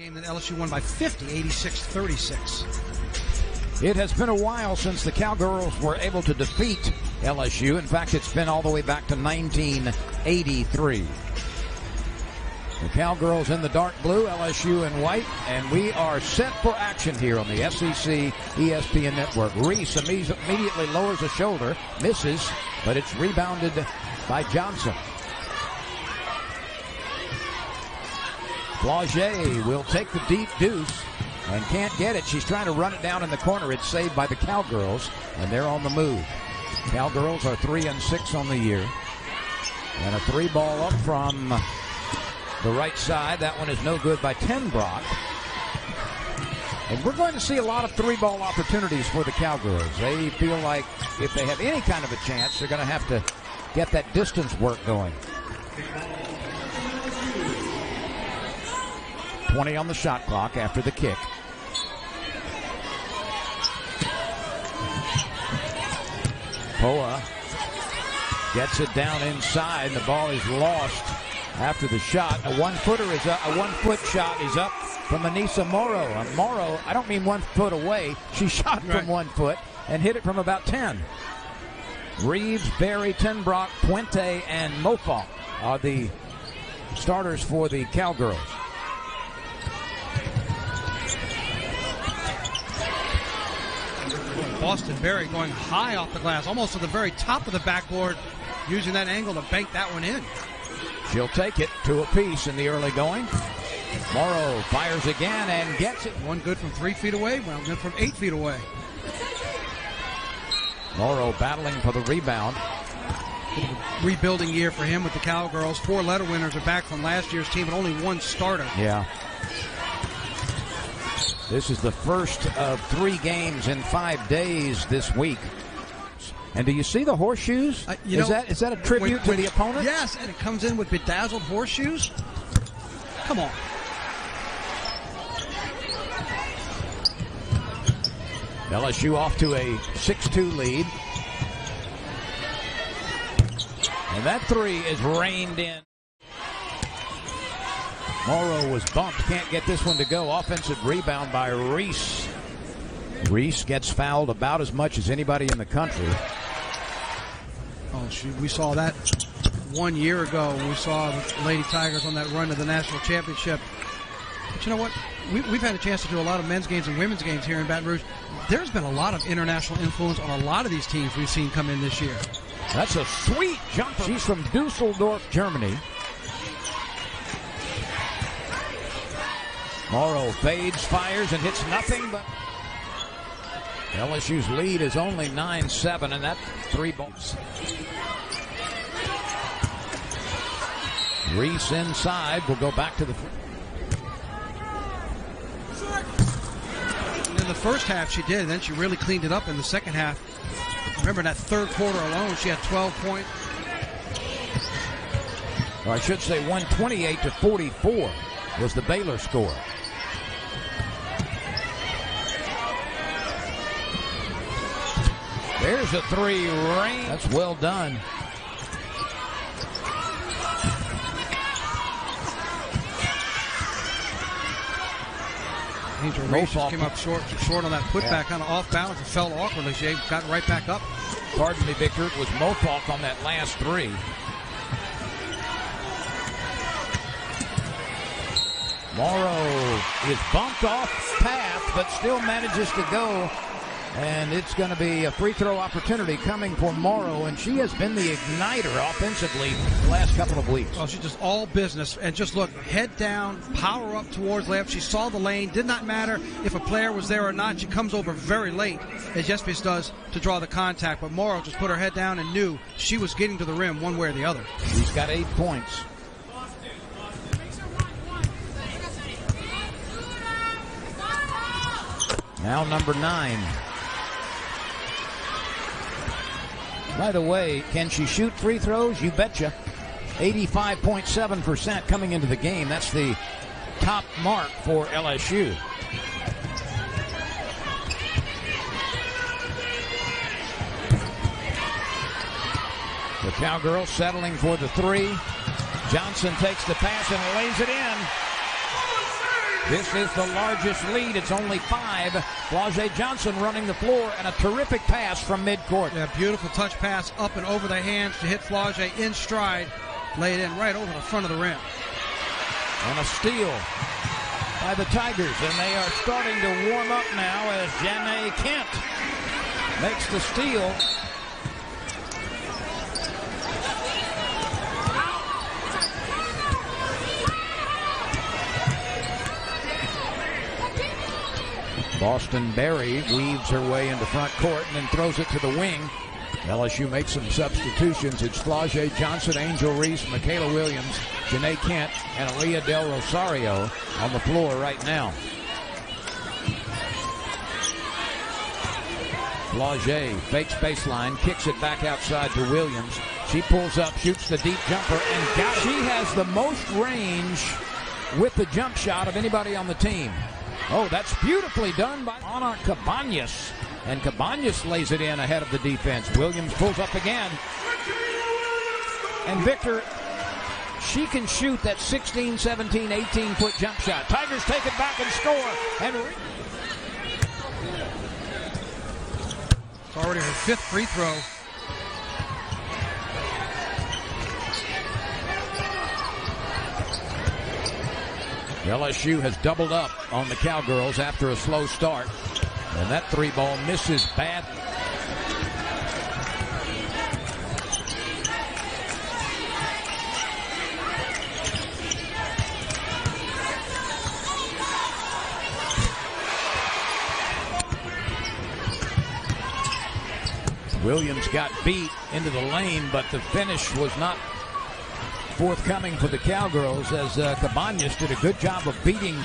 Game that LSU won by 50, 86-36. It has been a while since the Cowgirls were able to defeat LSU. In fact, it's been all the way back to 1983. The Cowgirls in the dark blue, LSU in white, and we are set for action here on the SEC ESPN Network. Reese immediately lowers a shoulder, misses, but it's rebounded by Johnson. Flaugier will take the deep deuce and can't get it. She's trying to run it down in the corner. It's saved by the Cowgirls, and they're on the move. Cowgirls are 3-6 on the year. And a three ball up from the right side. That one is no good by Tenbrock. And we're going to see a lot of three ball opportunities for the Cowgirls. They feel like if they have any kind of a chance, they're going to have to get that distance work going. 20 on the shot clock after the kick. Poa gets it down inside, and the ball is lost after the shot. A one-footer is up. A one-foot shot is up from Anissa Morrow. Morrow, I don't mean 1 foot away. She shot from 1 foot and hit it from about 10. Reeves, Berry, Tenbrock, Puente, and Mofalk are the starters for the Cowgirls. Boston Berry going high off the glass, almost to the very top of the backboard, using that angle to bank that one in. She'll take it, 2 apiece in the early going. Morrow fires again and gets it. One good from 3 feet away, one good from 8 feet away. Morrow battling for the rebound. Rebuilding year for him with the Cowgirls. 4 letter winners are back from last year's team, and only 1 starter. Yeah. This is the first of 3 games in 5 days this week. And do you see the horseshoes? Is that a tribute to the opponent? Yes, and it comes in with bedazzled horseshoes. Come on. LSU off to a 6-2 lead. And that 3 is reined in. Morrow was bumped, can't get this one to go. Offensive rebound by Reese. Reese gets fouled about as much as anybody in the country. Oh, we saw that 1 year ago when we saw the Lady Tigers on that run to the national championship. But you know what? We've had a chance to do a lot of men's games and women's games here in Baton Rouge. There's been a lot of international influence on a lot of these teams we've seen come in this year. That's a sweet jump. She's from Dusseldorf, Germany. Morrow fades, fires, and hits nothing but. LSU's lead is only 9-7, and that 3 balls. Reese inside will go back to the. In the first half she did, and then she really cleaned it up in the second half. Remember, in that third quarter alone, she had 12 points. Or I should say 128-44 was the Baylor score. There's a 3 rain. That's well done. Angel Reese came up short on that putback, kind of off balance and fell awkwardly. She got right back up. Pardon me, Victor. It was Mofalk on that last 3. Morrow is bumped off path, but still manages to go. And it's going to be a free throw opportunity coming for Morrow, and she has been the igniter offensively the last couple of weeks. Well, she's just all business, and just look, head down, power up towards layup. She saw the lane, did not matter if a player was there or not. She comes over very late, as Jespis does, to draw the contact. But Morrow just put her head down and knew she was getting to the rim one way or the other. She's got 8 points. Now number 9. By the way, can she shoot free throws? You betcha. 85.7% coming into the game. That's the top mark for LSU. The Cowgirls settling for the 3. Johnson takes the pass and lays it in. This is the largest lead. It's only 5. Flau'jae Johnson running the floor, and a terrific pass from midcourt. Yeah, beautiful touch pass up and over the hands to hit Flau'jae in stride. Laid in right over the front of the rim. And a steal by the Tigers, and they are starting to warm up now as Janae Kent makes the steal. Boston Berry weaves her way into front court and then throws it to the wing. LSU makes some substitutions. It's Flau'jae Johnson, Angel Reese, Michaela Williams, Janae Kent, and Aalyah Del Rosario on the floor right now. Flau'jae fakes baseline, kicks it back outside to Williams. She pulls up, shoots the deep jumper, and got it. She has the most range with the jump shot of anybody on the team. Oh, that's beautifully done by Ana Cabañas. And Cabañas lays it in ahead of the defense. Williams pulls up again. And Victor, she can shoot that 16, 17, 18-foot jump shot. Tigers take it back and score. And it's already her 5th free throw. LSU has doubled up on the Cowgirls after a slow start. And that 3-ball misses bad. Williams got beat into the lane, but the finish was not forthcoming for the Cowgirls as Cabañas did a good job of beating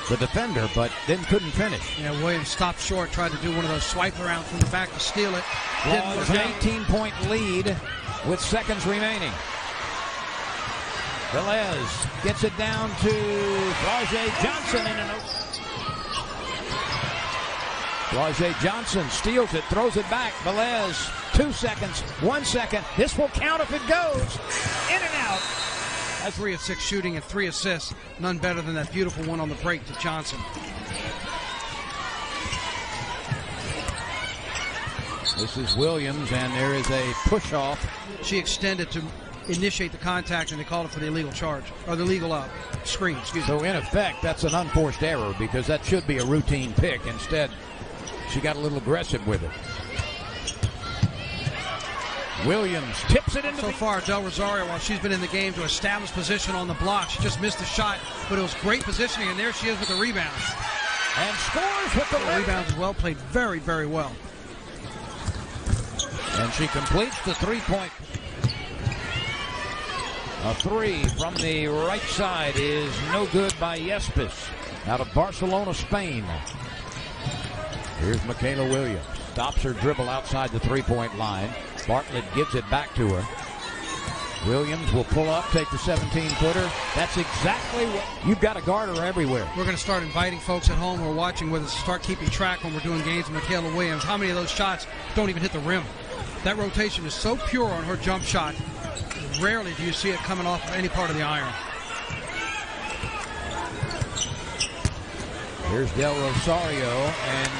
the defender, but then couldn't finish. Yeah, Williams stopped short, tried to do one of those swipe around from the back to steal it. There's an 18-point lead with seconds remaining. Velez gets it down to Flau'jae Johnson in an open. Flau'jae Johnson steals it, throws it back. Velez, 2 seconds, 1 second. This will count if it goes. In and out. That's 3 of 6 shooting and 3 assists. None better than that beautiful one on the break to Johnson. This is Williams, and there is a push-off. She extended to initiate the contact, and they called it for the illegal charge, or the legal screen, excuse me. So, in effect, that's an unforced error because that should be a routine pick. Instead, she got a little aggressive with it. Williams tips it into so far, Del Rosario, while she's been in the game to establish position on the block, she just missed the shot, but it was great positioning, and there she is with the rebounds. And scores with the rebounds as well, played very, very well. And she completes the 3-point. A 3 from the right side is no good by Yespes out of Barcelona, Spain. Here's Michaela Williams. Stops her dribble outside the 3-point line. Bartlett gives it back to her. Williams will pull up, take the 17-footer. That's exactly what you've got to guard her everywhere. We're going to start inviting folks at home who are watching with us to start keeping track when we're doing games with Michaela Williams. How many of those shots don't even hit the rim? That rotation is so pure on her jump shot. Rarely do you see it coming off of any part of the iron. Here's Del Rosario, and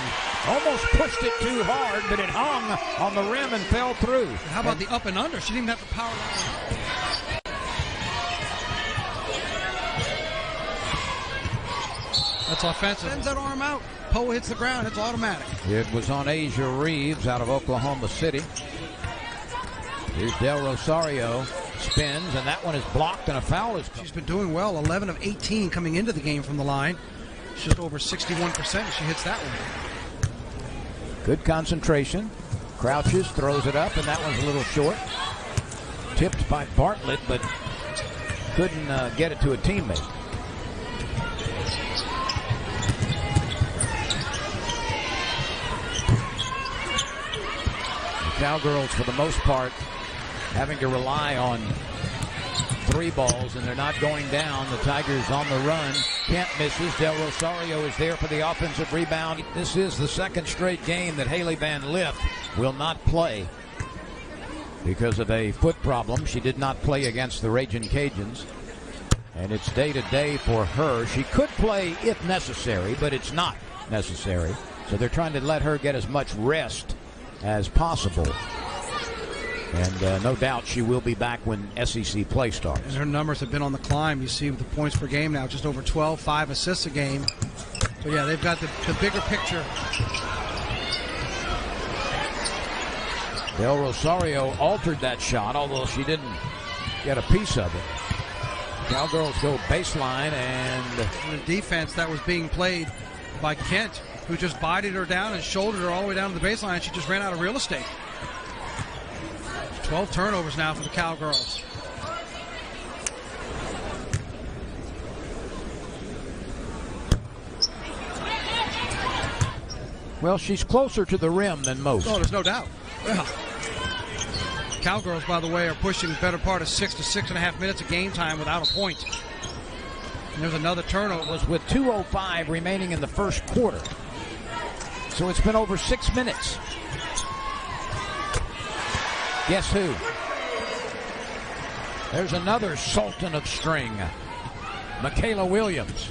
almost pushed it too hard, but it hung on the rim and fell through. How about the up and under? She didn't even have the power. That's offensive. Sends that arm out. Poe hits the ground. It's automatic. It was on Asia Reeves out of Oklahoma City. Here's Del Rosario. Spins, and that one is blocked, and a foul is. She's been doing well. 11 of 18 coming into the game from the line. She's just over 61%. She hits that one. Good concentration. Crouches, throws it up, and that one's a little short. Tipped by Bartlett, but couldn't get it to a teammate. The Cowgirls, for the most part, having to rely on 3 balls, and they're not going down. The Tigers on the run. Kent misses. Del Rosario is there for the offensive rebound. This is the second straight game that Haley Van Lith will not play because of a foot problem. She did not play against the Ragin' Cajuns. And it's day-to-day for her. She could play if necessary, but it's not necessary. So they're trying to let her get as much rest as possible. And no doubt she will be back when SEC play starts. And her numbers have been on the climb. You see the points per game now, just over 12, 5 assists a game. So, yeah, they've got the bigger picture. Del Rosario altered that shot, although she didn't get a piece of it. Cowgirls go baseline, and the defense that was being played by Kent, who just bided her down and shouldered her all the way down to the baseline. She just ran out of real estate. 12 turnovers now for the Cowgirls. Well, she's closer to the rim than most. Oh, there's no doubt. Yeah. Cowgirls, by the way, are pushing the better part of 6 to 6.5 minutes of game time without a point. And there's another turnover. It was with 2:05 remaining in the first quarter. So it's been over 6 minutes. Guess who? There's another sultan of string, Michaela Williams.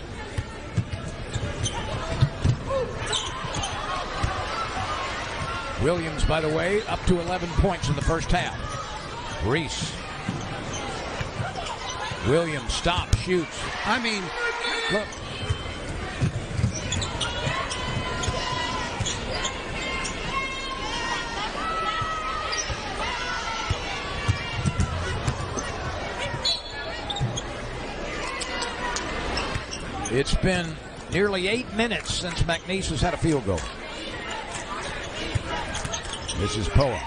Williams, by the way, up to 11 points in the first half. Reese. Williams stops, shoots. I mean, look. It's been nearly 8 minutes since McNeese has had a field goal. This is Poa.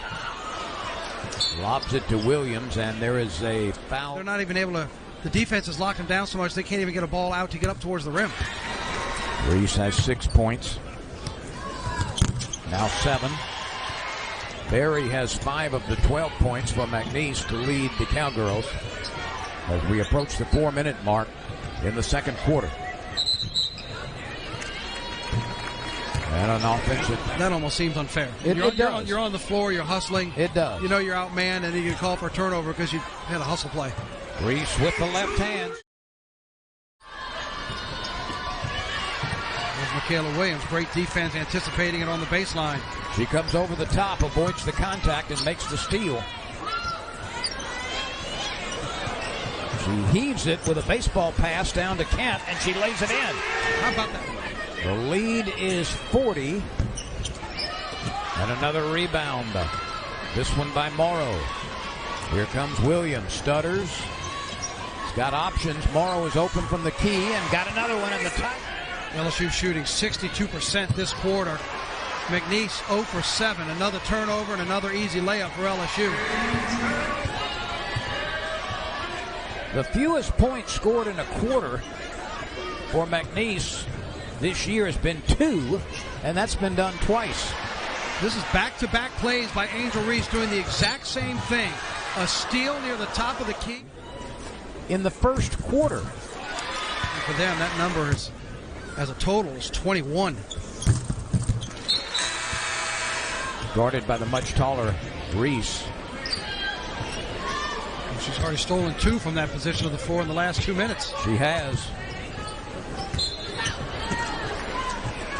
Lobs it to Williams, and there is a foul. They're not even able to. The defense has locked them down so much they can't even get a ball out to get up towards the rim. Reese has 6 points. Now 7. Barry has 5 of the 12 points for McNeese to lead the Cowgirls as we approach the 4-minute mark in the second quarter. And an offensive. That almost seems unfair. You're on the floor, you're hustling. It does. You know you're outmanned, and you get called for a turnover because you had a hustle play. Reese with the left hand. There's Michaela Williams. Great defense, anticipating it on the baseline. She comes over the top, avoids the contact, and makes the steal. She heaves it with a baseball pass down to Kent, and she lays it in. How about that? The lead is 40. And another rebound. This one by Morrow. Here comes Williams. Stutters. He's got options. Morrow is open from the key and got another one in the top. LSU shooting 62% this quarter. McNeese 0 for 7. Another turnover and another easy layup for LSU. The fewest points scored in a quarter for McNeese this year has been 2, and that's been done twice. This is back-to-back plays by Angel Reese doing the exact same thing. A steal near the top of the key. In the first quarter. And for them, that number is, as a total, is 21. Guarded by the much taller Reese. And she's already stolen 2 from that position of the floor in the last 2 minutes. She has.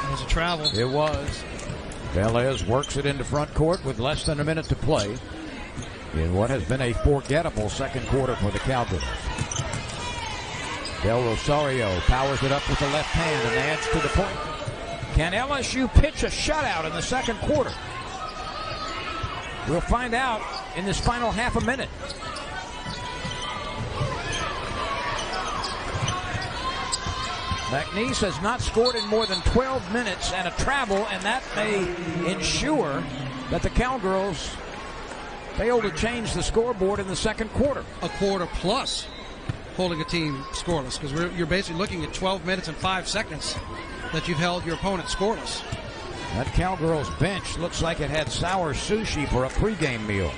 It was a travel. It was. Velez works it into front court with less than a minute to play in what has been a forgettable second quarter for the Cowgirls. Del Rosario powers it up with the left hand and adds to the point. Can LSU pitch a shutout in the second quarter? We'll find out in this final half a minute. McNeese has not scored in more than 12 minutes and a travel, and that may ensure that the Cowgirls fail to change the scoreboard in the second quarter. A quarter plus holding a team scoreless, because you're basically looking at 12 minutes and 5 seconds that you've held your opponent scoreless. That Cowgirls bench looks like it had sour sushi for a pregame meal.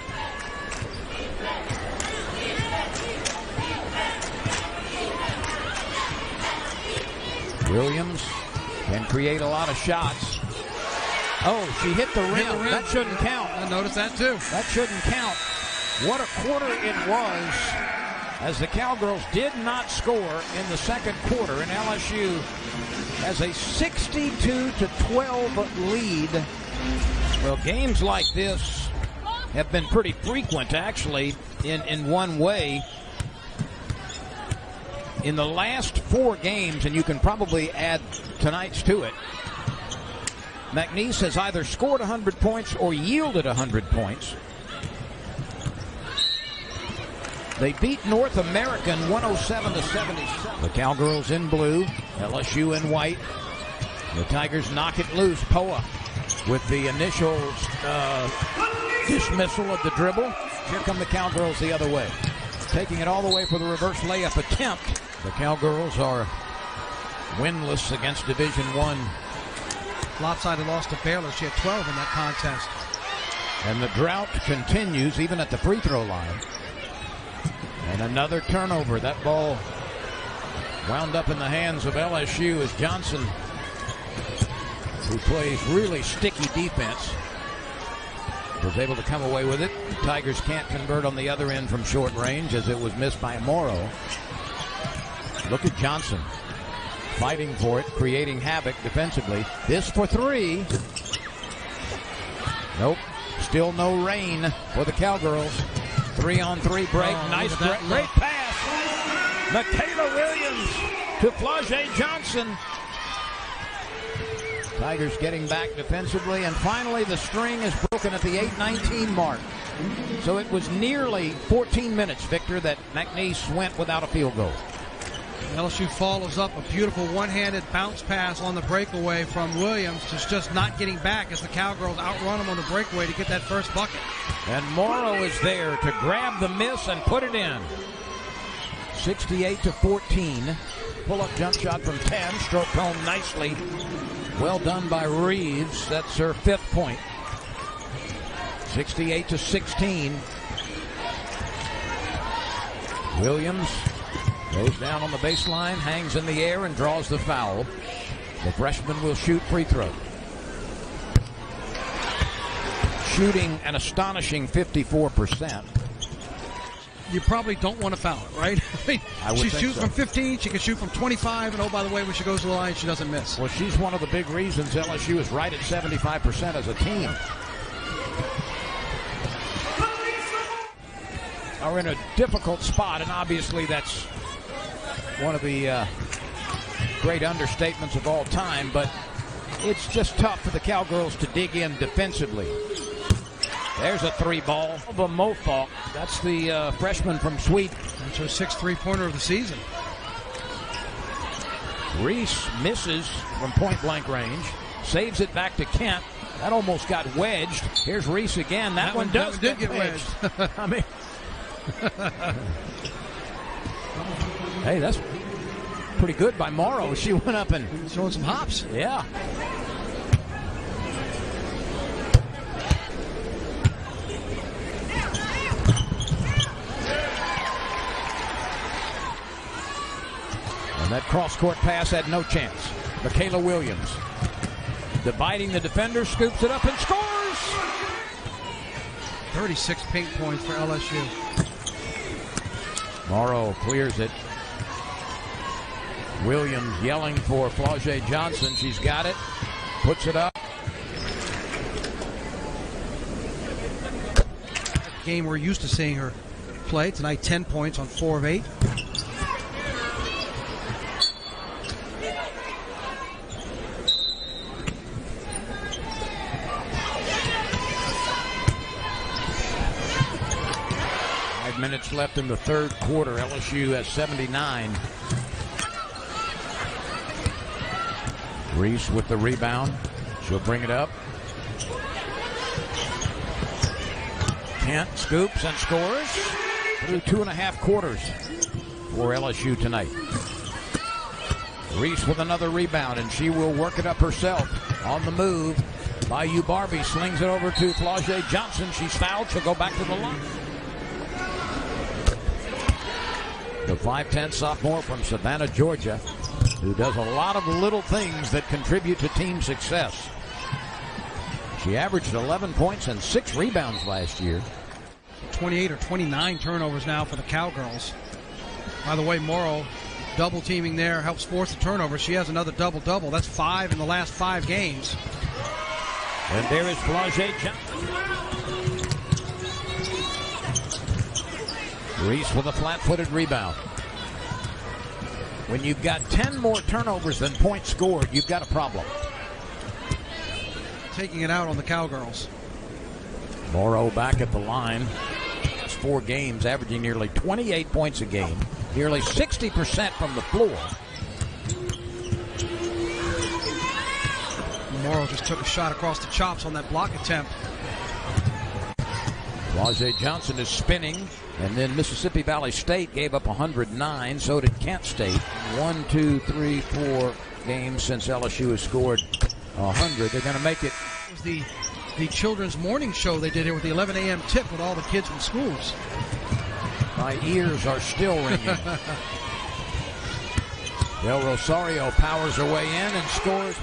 Williams can create a lot of shots. Oh, she hit the rim. That shouldn't count. I noticed that too. That shouldn't count. What a quarter it was as the Cowgirls did not score in the second quarter, and LSU has a 62-12 lead. Well, games like this have been pretty frequent, actually, in one way. In the last 4 games, and you can probably add tonight's to it, McNeese has either scored 100 points or yielded 100 points. They beat North American 107-77. The Cowgirls in blue, LSU in white. The Tigers knock it loose. Poa with the initial dismissal of the dribble. Here come the Cowgirls the other way. Taking it all the way for the reverse layup attempt. The Cowgirls are winless against Division I. Lopsided loss to Baylor. She had 12 in that contest. And the drought continues even at the free throw line. And another turnover. That ball wound up in the hands of LSU as Johnson, who plays really sticky defense, was able to come away with it. The Tigers can't convert on the other end from short range as it was missed by Morrow. Look at Johnson fighting for it, creating havoc defensively. This for 3. Nope. Still no rain for the Cowgirls. 3-on-3 break. Nice break. Great pass. Michaela Williams to Flau'jae Johnson. Tigers getting back defensively, and finally the string is broken at the 8:19 mark. So it was nearly 14 minutes, Victor, that McNeese went without a field goal. LSU follows up a beautiful one-handed bounce pass on the breakaway from Williams, just not getting back as the Cowgirls outrun them on the breakaway to get that first bucket. And Morrow is there to grab the miss and put it in. 68-14. Pull-up jump shot from 10, stroked home nicely. Well done by Reeves. That's her 5th point. 68-16. Williams goes down on the baseline, hangs in the air, and draws the foul. The freshman will shoot free throw. Shooting an astonishing 54%. You probably don't want to foul it, right? She shoots so. from 15, she can shoot from 25, and oh, by the way, when she goes to the line, she doesn't miss. Well, she's one of the big reasons LSU is right at 75% as a team. Are in a difficult spot, and obviously that's one of the great understatements of all time, but it's just tough for the Cowgirls to dig in defensively. There's a 3-ball. Mofalk, that's the freshman from Sweden. That's her 6th three-pointer of the season. Reese misses from point-blank range, saves it back to Kent. That almost got wedged. Here's Reese again. That one did get wedged. I mean, hey, that's pretty good by Morrow. She went up and showing some hops. Yeah. And that cross-court pass had no chance. Michaela Williams dividing the defender, scoops it up and scores! 36 pink points for LSU. Morrow clears it. Williams yelling for Flau'jae Johnson. She's got it. Puts it up. Game we're used to seeing her play. Tonight 10 points on 4 of 8. Minutes left in the third quarter. LSU has 79. Reese with the rebound. She'll bring it up. Kent scoops and scores through 2.5 quarters for LSU tonight. Reese with another rebound, and she will work it up herself. On the move by Barbie, slings it over to Flau'jae Johnson. She's fouled. She'll go back to the line. The 5'10" sophomore from Savannah, Georgia, who does a lot of little things that contribute to team success. She averaged 11 points and 6 rebounds last year. 28 or 29 turnovers now for the Cowgirls. By the way, Morrow double teaming there helps force the turnover. She has another double-double. That's 5 in the last 5 games. And there is Blage Johnson. Reese with a flat-footed rebound. When you've got 10 more turnovers than points scored, you've got a problem. Taking it out on the Cowgirls. Morrow back at the line. It's 4 games, averaging nearly 28 points a game. Nearly 60% from the floor. Morrow just took a shot across the chops on that block attempt. Blage Johnson is spinning, and then Mississippi Valley State gave up 109. So did Kent State. 1, 2, 3, 4 games since LSU has scored 100. They're going to make it. It was the children's morning show they did here with the 11 a.m. tip with all the kids from schools. My ears are still ringing. Del Rosario powers her way in and scores.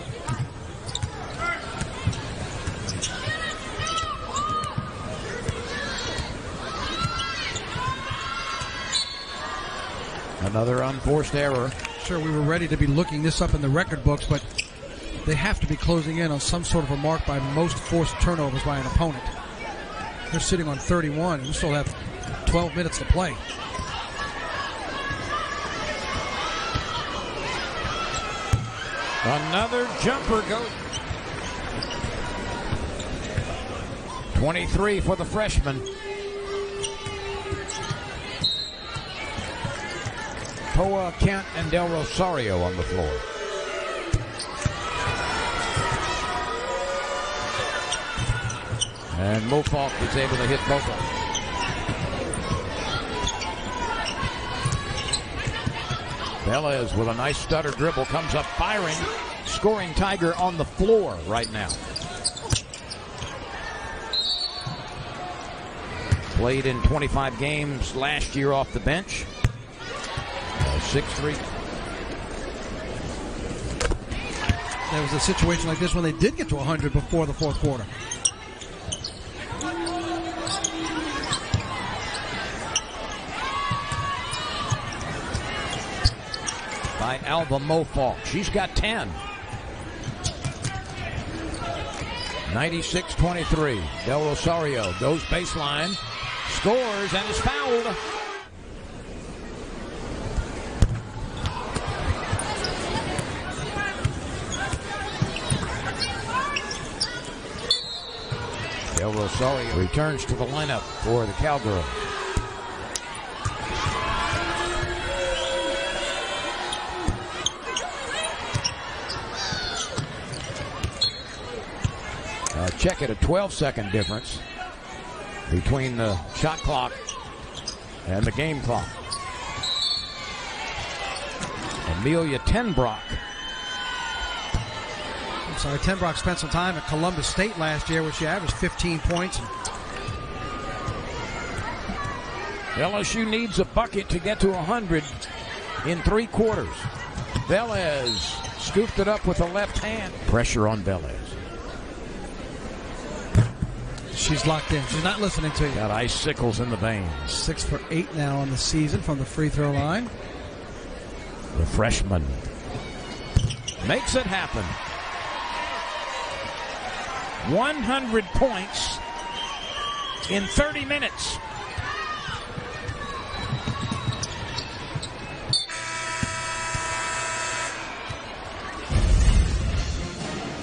Another unforced error. Sure, we were ready to be looking this up in the record books, but they have to be closing in on some sort of a mark by most forced turnovers by an opponent. They're sitting on 31. We still have 12 minutes to play. Another jumper goes. 23 for the freshman. Poa, Kent, and Del Rosario on the floor. And Mulkey is able to hit both of them. Velez with a nice stutter dribble comes up firing. Scoring Tiger on the floor right now. Played in 25 games last year off the bench. 6'3". There was a situation like this when they did get to 100 before the fourth quarter. By Alva Mulkey. She's got 10. 96-23. Del Rosario goes baseline, scores, and is fouled. Del Rosario returns to the lineup for the Cowgirls. Check it, a 12-second difference between the shot clock and the game clock. Aalyah Tenbrock. I'm sorry, Tenbrock spent some time at Columbus State last year where she averaged 15 points. LSU needs a bucket to get to 100 in 3 quarters. Velez scooped it up with the left hand. Pressure on Velez. She's locked in. She's not listening to you. Got icicles in the veins. 6 for 8 now on the season from the free throw line. The freshman makes it happen. 100 points in 30 minutes.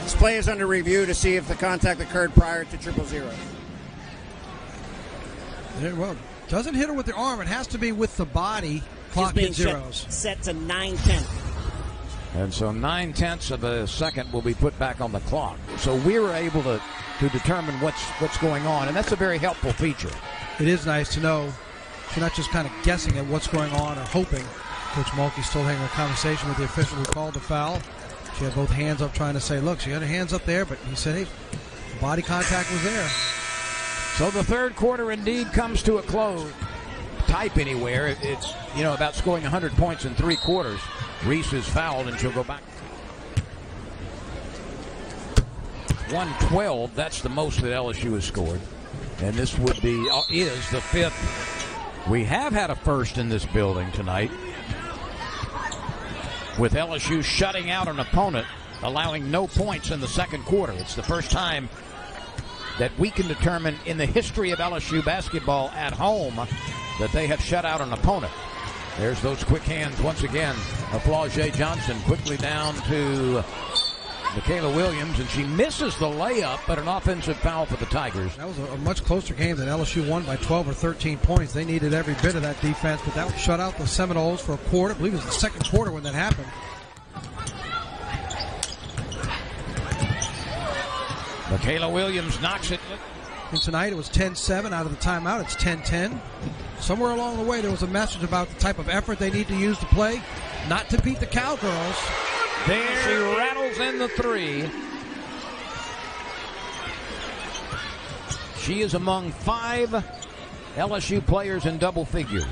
This play is under review to see if the contact occurred prior to 000. Yeah, well, doesn't hit her with the arm. It has to be with the body. Clock hit zeros. Set to 9/10. And so 9/10 of a second will be put back on the clock. So we were able to determine what's going on, and that's a very helpful feature. It is nice to know you're not just kind of guessing at what's going on or hoping. Coach Mulkey still having a conversation with the official who called the foul. She had both hands up trying to say, look, she had her hands up there, but he said, hey, body contact was there. So the third quarter indeed comes to a close. Type anywhere. It's, about scoring 100 points in 3 quarters. Reese is fouled, and she'll go back. 112, that's the most that LSU has scored. And this is the 5th. We have had a first in this building tonight. with LSU shutting out an opponent, allowing no points in the second quarter. It's the first time that we can determine in the history of LSU basketball at home that they have shut out an opponent. There's those quick hands once again of Flau'jae Johnson, quickly down to Michaela Williams, and she misses the layup, but an offensive foul for the Tigers. That was a much closer game than LSU won by 12 or 13 points. They needed every bit of that defense, but that would shut out the Seminoles for a quarter. I believe it was the second quarter when that happened. Michaela Williams knocks it. And tonight it was 10-7 out of the timeout. It's 10-10. Somewhere along the way there was a message about the type of effort they need to use to play, not to beat the Cowgirls. There she rattles in the three. She is among 5 LSU players in double figures.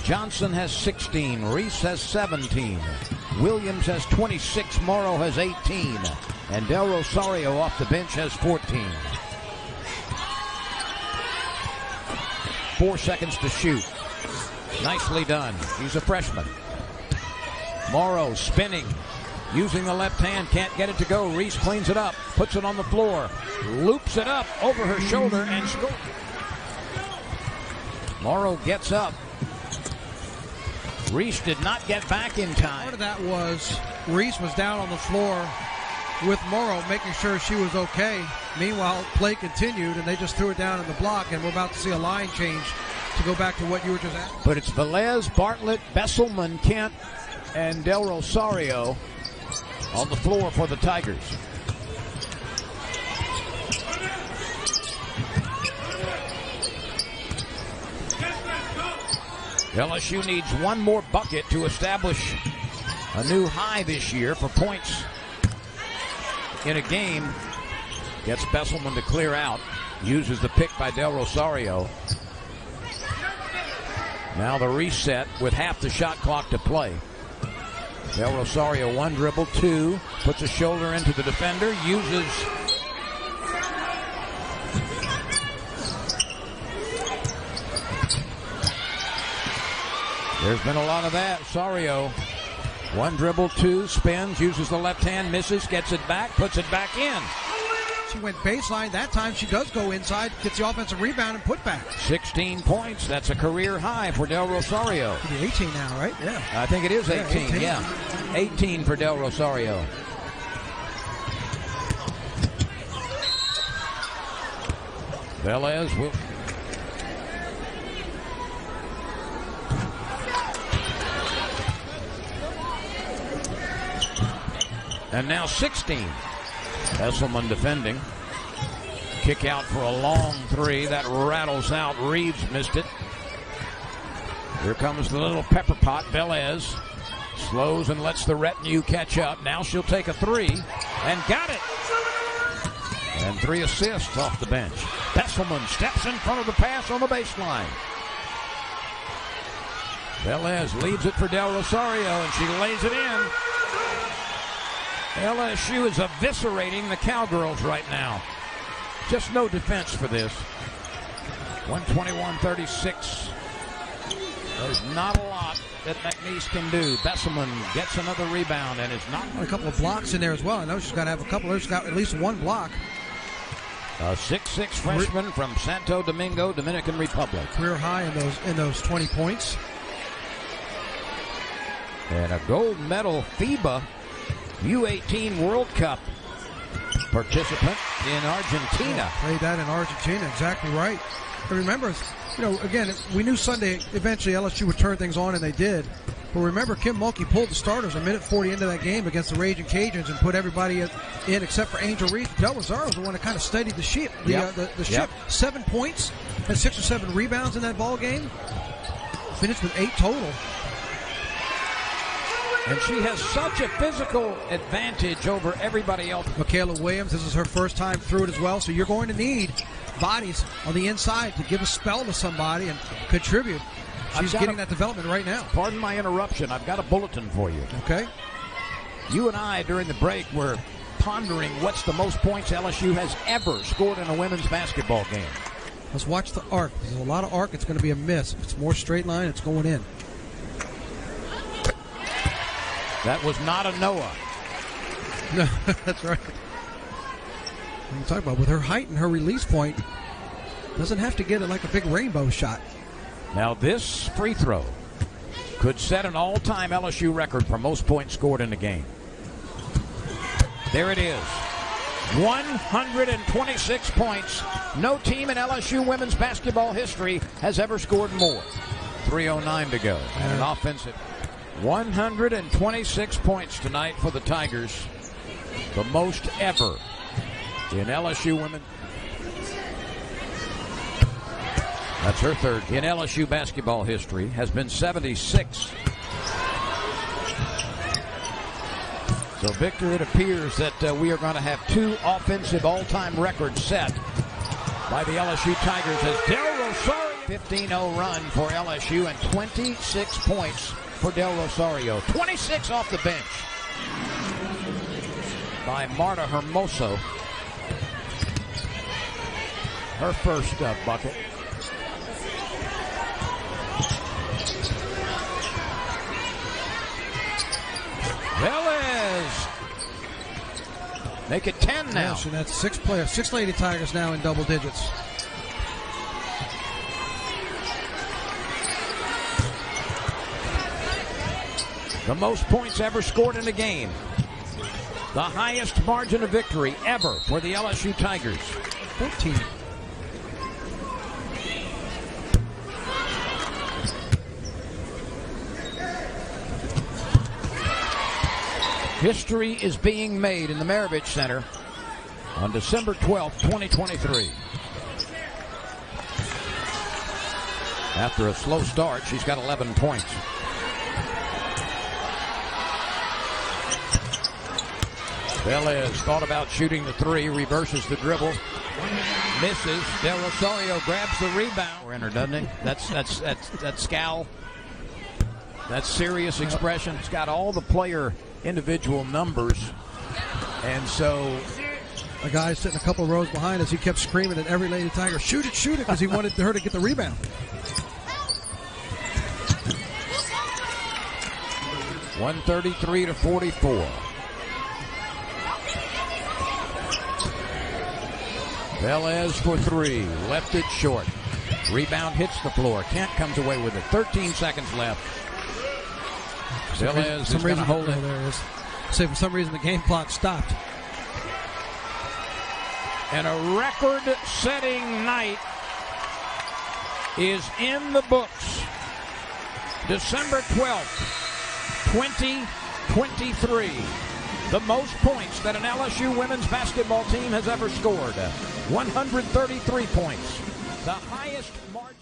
Johnson has 16. Reese has 17. Williams has 26. Morrow has 18. And Del Rosario off the bench has 14. 4 seconds to shoot. Nicely done. She's a freshman. Morrow spinning, using the left hand, can't get it to go. Reese cleans it up, puts it on the floor, loops it up over her shoulder and scores. Morrow gets up. Reese did not get back in time. Part of that was Reese was down on the floor with Morrow, making sure she was okay. Meanwhile, play continued, and they just threw it down in the block, and we're about to see a line change to go back to what you were just asking. But it's Velez, Bartlett, Besselman, Kent, and Del Rosario on the floor for the Tigers. LSU needs one more bucket to establish a new high this year for points in a game. Gets Besselman to clear out. Uses the pick by Del Rosario. Now the reset with half the shot clock to play. Del Rosario, 1 dribble, 2. Puts a shoulder into the defender. Uses... There's been a lot of that. Rosario, 1 dribble, 2. Spins, uses the left hand, misses, gets it back, puts it back in. She went baseline. That time she does go inside, gets the offensive rebound and put back. 16 points. That's a career high for Del Rosario. It'll be 18 now, right? Yeah. I think it is 18. Yeah. 18 for Del Rosario. Velez will... And now 16. Besselman defending. Kick out for a long 3. That rattles out. Reeves missed it. Here comes the little pepper pot. Velez slows and lets the retinue catch up. Now she'll take a 3 and got it. And 3 assists off the bench. Besselman steps in front of the pass on the baseline. Velez leaves it for Del Rosario, and she lays it in. LSU is eviscerating the Cowgirls right now. Just no defense for this. 121-36. There's not a lot that McNeese can do. Besselman gets another rebound and is not. A couple of blocks in there as well. I know she's got to have a couple. She's got at least 1 block. A 6'6" freshman from Santo Domingo, Dominican Republic. Career high in those 20 points. And a gold medal FIBA U18 World Cup participant in Argentina. Played that in Argentina, exactly right. And remember, again, we knew Sunday eventually LSU would turn things on, and they did. But remember, Kim Mulkey pulled the starters a minute 40 into that game against the Raging Cajuns and put everybody in except for Angel Reese. Del Rosario was the one that kind of steadied the ship. The ship. 7 points, had 6 or 7 rebounds in that ball game. Finished with 8 total. And she has such a physical advantage over everybody else. Michaela Williams, this is her first time through it as well, so you're going to need bodies on the inside to give a spell to somebody and contribute. She's getting that development right now. Pardon my interruption. I've got a bulletin for you. Okay. You and I, during the break, were pondering what's the most points LSU has ever scored in a women's basketball game. Let's watch the arc. There's a lot of arc. It's going to be a miss. If it's more straight line, it's going in. That was not a Noah. No, that's right. You talk about with her height and her release point, doesn't have to get it like a big rainbow shot. Now this free throw could set an all-time LSU record for most points scored in a game. There it is. 126 points. No team in LSU women's basketball history has ever scored more. 3:09 to go. And an offensive 126 points tonight for the Tigers. The most ever in LSU women. That's her third in LSU basketball history. Has been 76. So, Victor, it appears that we are going to have two offensive all-time records set by the LSU Tigers as Del Rosario. 15-0 run for LSU and 26 points for Del Rosario. 26 off the bench by Marta Hermoso. Her first bucket. Velez. Make it 10 now. Yes, and that's six Lady Tigers now in double digits. The most points ever scored in a game. The highest margin of victory ever for the LSU Tigers. 14. History is being made in the Maravich Center on December 12th, 2023. After a slow start, she's got 11 points. Velez thought about shooting the three, reverses the dribble, misses. Del Rosario grabs the rebound. We're in her, doesn't he? That's scowl. That's serious expression. It's got all the player individual numbers, and so a guy sitting a couple of rows behind us, he kept screaming at every Lady Tiger, shoot it, because he wanted her to get the rebound. .133 to 44. Velez for three, left it short. Rebound hits the floor. Kent comes away with it. 13 seconds left. Velez is going to hold it. There it is. So for some reason the game clock stopped. And a record-setting night is in the books. December 12th, 2023. The most points that an LSU women's basketball team has ever scored. 133 points. The highest margin.